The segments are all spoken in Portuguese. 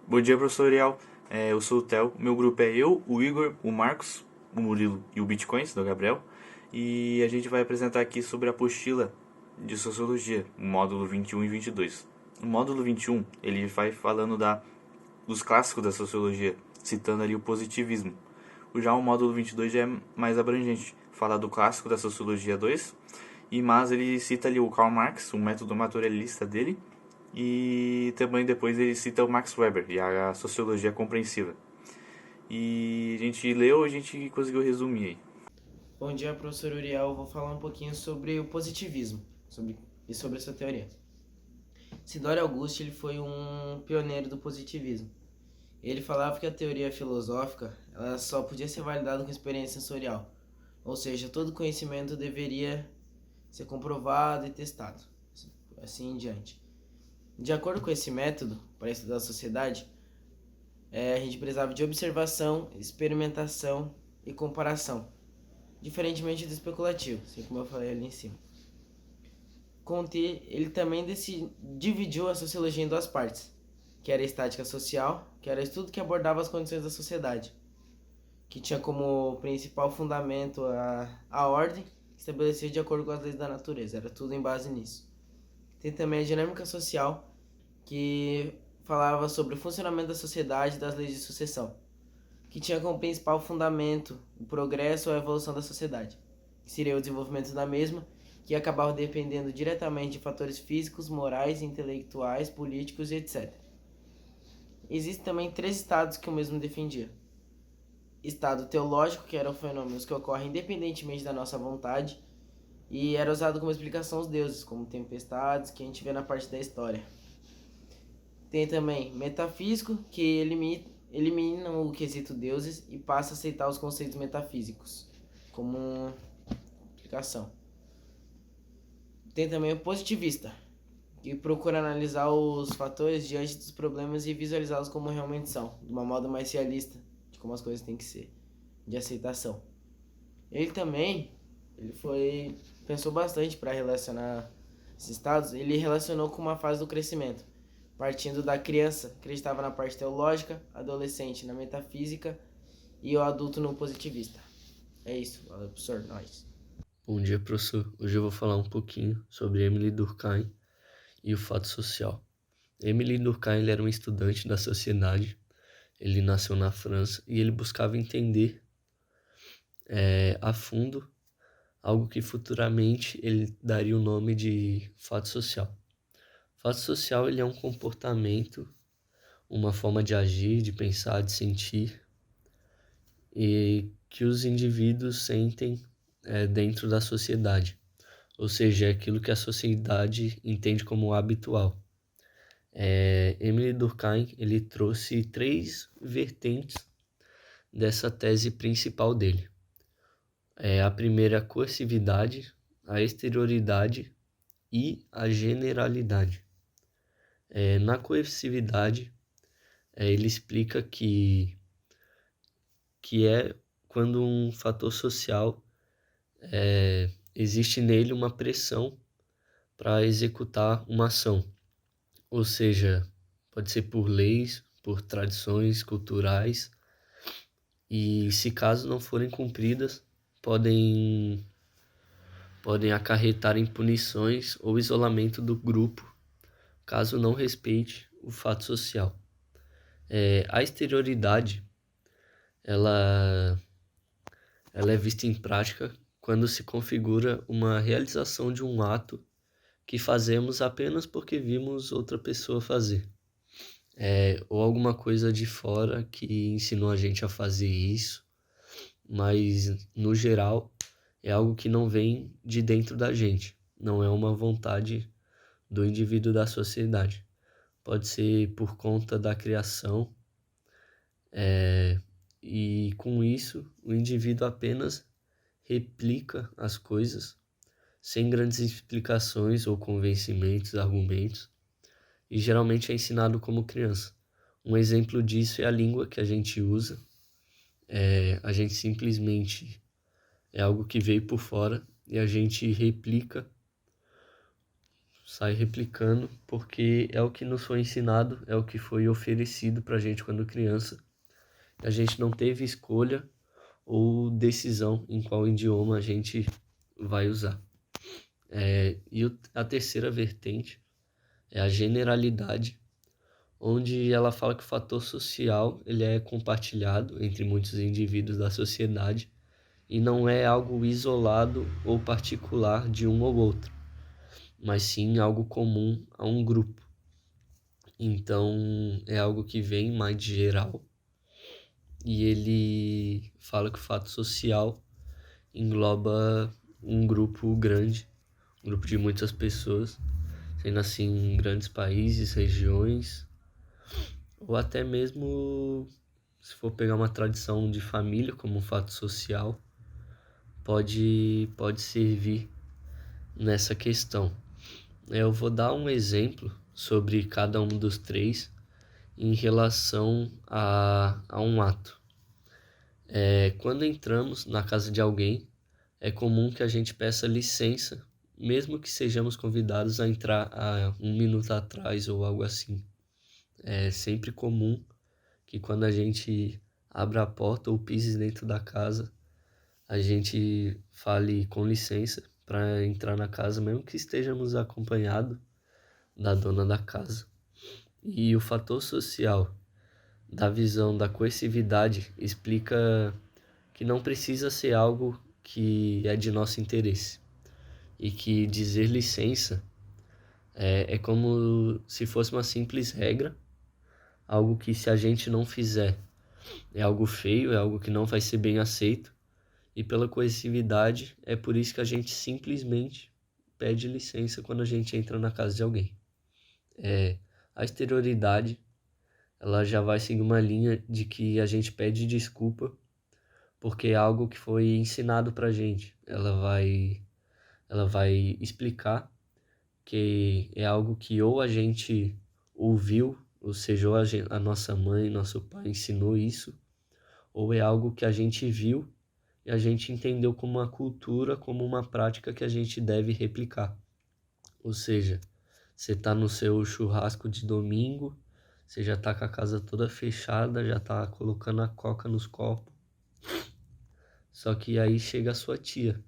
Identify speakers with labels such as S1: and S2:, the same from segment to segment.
S1: Bom dia, professor Ariel. Eu sou o Theo. Meu grupo é eu, o Igor, o Marcos, o Murilo e o Bitcoins, do Gabriel. E a gente vai apresentar aqui sobre a apostila de Sociologia, módulo 21 e 22. O módulo 21, ele vai falando dos clássicos da Sociologia, citando ali o positivismo. Já o módulo 22 já é mais abrangente, fala do clássico da Sociologia 2, mas ele cita ali o Karl Marx, o método materialista dele, e também depois ele cita o Max Weber e a sociologia compreensiva. E a gente leu, a gente conseguiu resumir aí.
S2: Bom dia, professor Uriel. Eu vou falar um pouquinho sobre o positivismo e sobre essa teoria. Sidório Augusto ele foi um pioneiro do positivismo. Ele falava que a teoria filosófica ela só podia ser validada com experiência sensorial, ou seja, todo conhecimento deveria ser comprovado e testado, assim em diante. De acordo com esse método, para estudar a sociedade, a gente precisava de observação, experimentação e comparação, diferentemente do especulativo, assim como eu falei ali em cima. Conte, ele também dividiu a sociologia em duas partes, que era a estática social, que era estudo que abordava as condições da sociedade, que tinha como principal fundamento a ordem, estabelecida de acordo com as leis da natureza, era tudo em base nisso. Tem também a dinâmica social, que falava sobre o funcionamento da sociedade e das leis de sucessão, que tinha como principal fundamento o progresso ou a evolução da sociedade, que seria o desenvolvimento da mesma, que acabava dependendo diretamente de fatores físicos, morais, intelectuais, políticos e etc. Existem também três estados que o mesmo defendia. Estado teológico, que eram fenômenos que ocorrem independentemente da nossa vontade, e era usado como explicação aos deuses, como tempestades, que a gente vê na parte da história. Tem também metafísico, que elimina o quesito deuses e passa a aceitar os conceitos metafísicos como explicação. Tem também o positivista, que procura analisar os fatores diante dos problemas e visualizá-los como realmente são, de uma modo mais realista de como as coisas têm que ser, de aceitação. Ele também, pensou bastante para relacionar esses estados, ele relacionou com uma fase do crescimento, partindo da criança, que estava na parte teológica, adolescente na metafísica e o adulto no positivista. É isso, valeu, professor, nós.
S3: Bom dia, professor. Hoje eu vou falar um pouquinho sobre Emile Durkheim e o fato social. Emile Durkheim ele era um estudante da sociedade, ele nasceu na França e ele buscava entender a fundo algo que futuramente ele daria o nome de fato social. Fato social ele é um comportamento, uma forma de agir, de pensar, de sentir e que os indivíduos sentem dentro da sociedade. Ou seja, é aquilo que a sociedade entende como habitual. Emile Durkheim ele trouxe três vertentes dessa tese principal dele. A primeira é a coercividade, a exterioridade e a generalidade. Na coercividade, ele explica que é quando um fator social existe nele uma pressão para executar uma ação. Ou seja, pode ser por leis, por tradições culturais, e se caso não forem cumpridas, podem, podem acarretar em punições ou isolamento do grupo, caso não respeite o fato social. A exterioridade, ela, ela é vista em prática quando se configura uma realização de um ato que fazemos apenas porque vimos outra pessoa fazer. Ou alguma coisa de fora que ensinou a gente a fazer isso, mas no geral é algo que não vem de dentro da gente, não é uma vontade do indivíduo da sociedade. Pode ser por conta da criação, e com isso o indivíduo apenas replica as coisas sem grandes explicações ou convencimentos, argumentos, e geralmente é ensinado como criança. Um exemplo disso é a língua que a gente usa. A gente simplesmente é algo que veio por fora e a gente replica sai replicando, porque é o que nos foi ensinado, é o que foi oferecido pra gente quando criança. A gente não teve escolha ou decisão em qual idioma a gente vai usar. A terceira vertente é a generalidade, onde ela fala que o fator social ele é compartilhado entre muitos indivíduos da sociedade e não é algo isolado ou particular de um ou outro, mas sim algo comum a um grupo. Então é algo que vem mais de geral e ele fala que o fato social engloba um grupo grande, um grupo de muitas pessoas, sendo assim grandes países, regiões, ou até mesmo, se for pegar uma tradição de família como um fato social, pode servir nessa questão. Eu vou dar um exemplo sobre cada um dos três em relação a um ato. Quando entramos na casa de alguém, é comum que a gente peça licença, mesmo que sejamos convidados a entrar há um minuto atrás ou algo assim. É sempre comum que quando a gente abra a porta ou pise dentro da casa, a gente fale com licença para entrar na casa, mesmo que estejamos acompanhados da dona da casa. E o fator social da visão da coercividade explica que não precisa ser algo que é de nosso interesse e que dizer licença é como se fosse uma simples regra, algo que se a gente não fizer é algo feio, é algo que não vai ser bem aceito, e pela coercividade é por isso que a gente simplesmente pede licença quando a gente entra na casa de alguém. A exterioridade ela já vai seguir uma linha de que a gente pede desculpa porque é algo que foi ensinado pra gente. Ela vai explicar que é algo que ou a gente ouviu, ou seja, ou a nossa mãe, nosso pai ensinou isso, ou é algo que a gente viu e a gente entendeu como uma cultura, como uma prática que a gente deve replicar. Ou seja, você tá no seu churrasco de domingo, você já tá com a casa toda fechada, já tá colocando a coca nos copos. Só que aí chega a sua tia.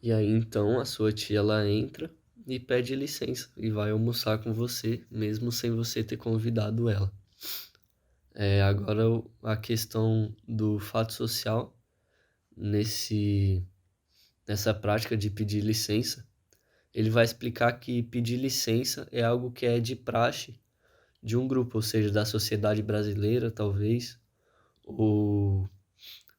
S3: E aí então a sua tia ela entra e pede licença e vai almoçar com você, mesmo sem você ter convidado ela. Agora a questão do fato social nessa prática de pedir licença, ele vai explicar que pedir licença é algo que é de praxe de um grupo, ou seja, da sociedade brasileira, talvez, ou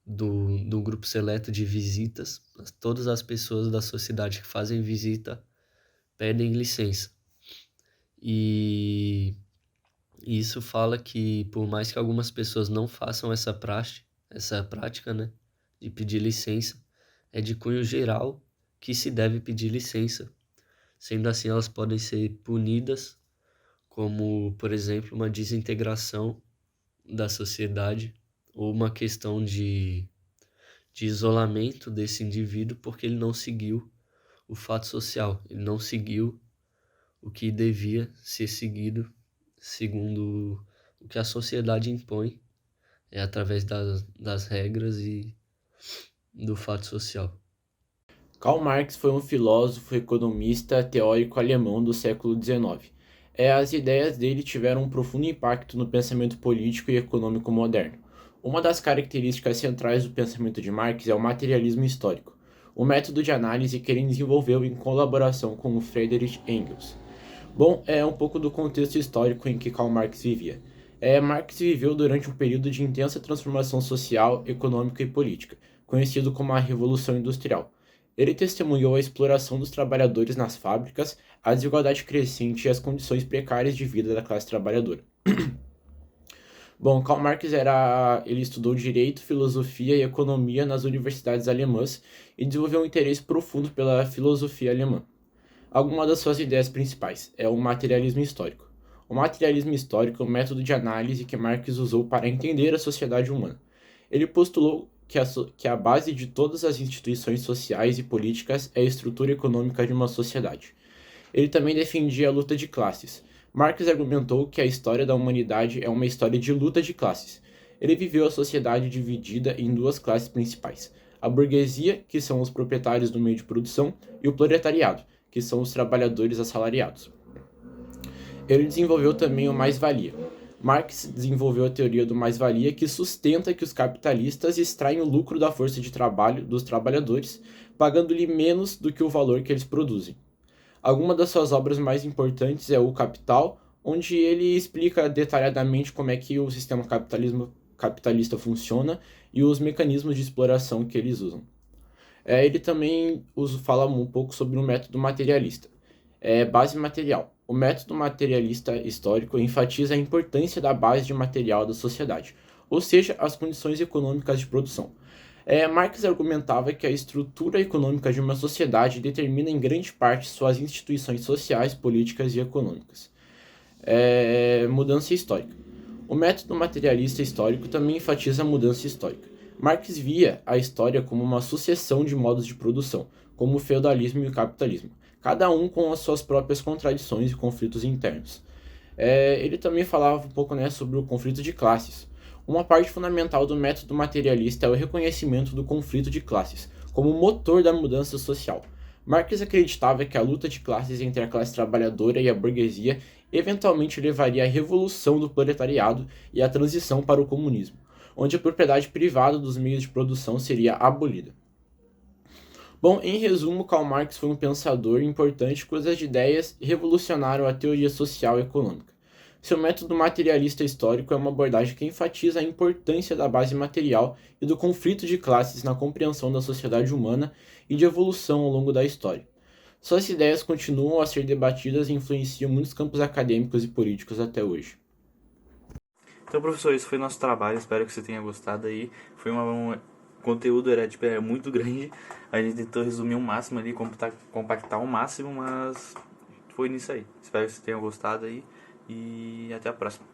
S3: do grupo seleto de visitas. Todas as pessoas da sociedade que fazem visita pedem licença. E isso fala que, por mais que algumas pessoas não façam essa prática, né, de pedir licença, é de cunho geral que se deve pedir licença. Sendo assim, elas podem ser punidas, como, por exemplo, uma desintegração da sociedade ou uma questão de isolamento desse indivíduo porque ele não seguiu o fato social, ele não seguiu o que devia ser seguido segundo o que a sociedade impõe, através das regras e do fato social.
S4: Karl Marx foi um filósofo, economista, teórico alemão do século XIX. As ideias dele tiveram um profundo impacto no pensamento político e econômico moderno. Uma das características centrais do pensamento de Marx é o materialismo histórico, o método de análise que ele desenvolveu em colaboração com o Friedrich Engels. Bom, é um pouco do contexto histórico em que Karl Marx vivia. Marx viveu durante um período de intensa transformação social, econômica e política, conhecido como a Revolução Industrial. Ele testemunhou a exploração dos trabalhadores nas fábricas, a desigualdade crescente e as condições precárias de vida da classe trabalhadora. Bom, Karl Marx ele estudou direito, filosofia e economia nas universidades alemãs e desenvolveu um interesse profundo pela filosofia alemã. Algumas das suas ideias principais é o materialismo histórico. O materialismo histórico é um método de análise que Marx usou para entender a sociedade humana. Ele postulou que a base de todas as instituições sociais e políticas é a estrutura econômica de uma sociedade. Ele também defendia a luta de classes. Marx argumentou que a história da humanidade é uma história de luta de classes. Ele viveu a sociedade dividida em duas classes principais: a burguesia, que são os proprietários do meio de produção, e o proletariado, que são os trabalhadores assalariados. Ele desenvolveu também o mais-valia. Marx desenvolveu a teoria do mais-valia, que sustenta que os capitalistas extraem o lucro da força de trabalho dos trabalhadores, pagando-lhe menos do que o valor que eles produzem. Alguma das suas obras mais importantes é O Capital, onde ele explica detalhadamente como é que o sistema capitalista funciona e os mecanismos de exploração que eles usam. Ele também fala um pouco sobre o método materialista. Base material. O método materialista histórico enfatiza a importância da base de material da sociedade, ou seja, as condições econômicas de produção. Marx argumentava que a estrutura econômica de uma sociedade determina em grande parte suas instituições sociais, políticas e econômicas. Mudança histórica. O método materialista histórico também enfatiza a mudança histórica. Marx via a história como uma sucessão de modos de produção, como o feudalismo e o capitalismo, cada um com as suas próprias contradições e conflitos internos. Ele também falava um pouco, sobre o conflito de classes. Uma parte fundamental do método materialista é o reconhecimento do conflito de classes, como motor da mudança social. Marx acreditava que a luta de classes entre a classe trabalhadora e a burguesia eventualmente levaria à revolução do proletariado e à transição para o comunismo, onde a propriedade privada dos meios de produção seria abolida. Bom, em resumo, Karl Marx foi um pensador importante cujas ideias revolucionaram a teoria social e econômica. Seu método materialista histórico é uma abordagem que enfatiza a importância da base material e do conflito de classes na compreensão da sociedade humana e de evolução ao longo da história. Suas ideias continuam a ser debatidas e influenciam muitos campos acadêmicos e políticos até hoje.
S1: Então, professor, esse foi nosso trabalho. Espero que você tenha gostado aí. Foi o conteúdo era muito grande. A gente tentou resumir o máximo ali, compactar o máximo, mas foi nisso aí. Espero que você tenha gostado aí e até a próxima.